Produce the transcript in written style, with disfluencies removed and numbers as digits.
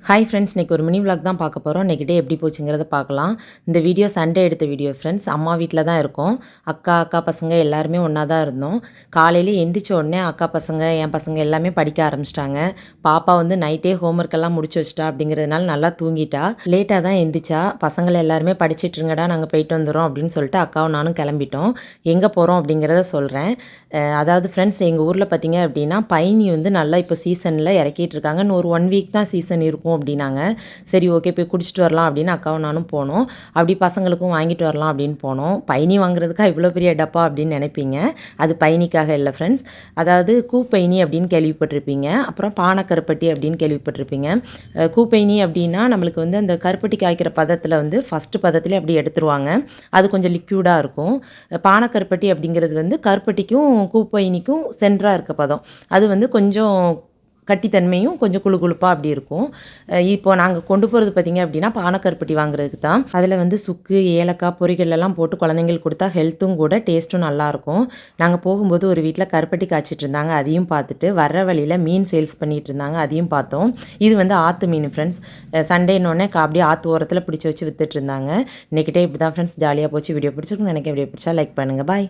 Hi friends, இன்றைக்கி ஒரு mini vlog தான் பார்க்க போகிறோம். இன்றைக்கி டே எப்படி போச்சுங்கிறத பார்க்கலாம். இந்த வீடியோ சண்டே எடுத்த வீடியோ ஃப்ரெண்ட்ஸ். அம்மா வீட்டில் தான் இருக்கோம். அக்கா பசங்க எல்லாருமே ஒன்றா தான் இருந்தோம். காலையில் எந்திரிச்ச உடனே அக்கா பசங்க என் பசங்க எல்லாமே படிக்க ஆரம்பிச்சிட்டாங்க. பாப்பா வந்து நைட்டே ஹோம்ஒர்க் எல்லாம் முடிச்சு வச்சிட்டா அப்படிங்கிறதுனால நல்லா தூங்கிட்டா. லேட்டாக தான் எந்திரிச்சா. பசங்களை எல்லாருமே படிச்சிட்ருங்கடா, நாங்கள் போயிட்டு வந்துடுறோம் அப்படின்னு சொல்லிட்டு அக்காவும் நானும் கிளம்பிட்டோம். எங்கே போகிறோம் அப்படிங்கிறத சொல்கிறேன். அதாவது ஃப்ரெண்ட்ஸ், எங்கள் ஊரில் பார்த்தீங்க அப்படின்னா பைனி வந்து நல்லா இப்போ சீசனில் இறக்கிட்டு இருக்காங்க. இன்னும் ஒரு 1 வீக் தான் சீசன் இருக்கும் அப்படின்னாங்க. சரி, ஓகே, போய் குடிச்சிட்டு வரலாம் அப்படின்னு அக்காவும் நானும் போனோம். அப்படி பசங்களுக்கும் வாங்கிட்டு வரலாம் அப்படின்னு போனோம். பைனி வாங்குறதுக்காக இவ்வளோ பெரிய டப்பா அப்படின்னு நினைப்பீங்க. அது பைனிக்காக இல்லை ஃப்ரெண்ட்ஸ். அதாவது கூப்பைனி அப்படின்னு கேள்விப்பட்டிருப்பீங்க. அப்புறம் பானைக்கருப்பட்டி அப்படின்னு கேள்விப்பட்டிருப்பீங்க. கூப்பைனி அப்படின்னா நம்மளுக்கு வந்து அந்த கருப்பட்டி காய்க்கிற பதத்தில் வந்து ஃபஸ்ட்டு பதத்துலேயே அப்படி எடுத்துருவாங்க. அது கொஞ்சம் லிக்யூடாக இருக்கும். பானைக்கருப்பட்டி அப்படிங்கிறது வந்து கருப்பட்டிக்கும் கூப்பைனிக்கும் சென்டராக இருக்க பதம். அது வந்து கொஞ்சம் கட்டித்தன்மையும் கொஞ்சம் குழுகுழுப்பாக அப்படி இருக்கும். இப்போ நாங்கள் கொண்டு போகிறது பார்த்திங்க அப்படின்னா பானைக்கருப்பட்டி வாங்குறதுக்கு தான். அதில் வந்து சுக்கு, ஏலக்காய், பொரிகள் எல்லாம் போட்டு குழந்தைங்களுக்கு கொடுத்தா ஹெல்த்தும் கூட டேஸ்ட்டும் நல்லாயிருக்கும். நாங்கள் போகும்போது ஒரு வீட்டில் கருப்பட்டி காய்ச்சிட்டு இருந்தாங்க. அதையும் பார்த்துட்டு வர்ற வழியில் மீன் சேல்ஸ் பண்ணிகிட்டு இருந்தாங்க. அதையும் பார்த்தோம். இது வந்து ஆற்று மீன் ஃப்ரெண்ட்ஸ். சண்டேன்னொடனே அப்படியே ஆற்று ஓரத்தில் பிடிச்சி வச்சு வித்துட்டு இருந்தாங்க. இன்றைக்கிட்டே இப்படி தான் ஃப்ரெண்ட்ஸ். ஜாலியாக போச்சு. வீடியோ பிடிச்சிருக்குன்னு நினைக்கிறேன். வீடியோ பிடிச்சா லைக் பண்ணுங்கள். பாய்.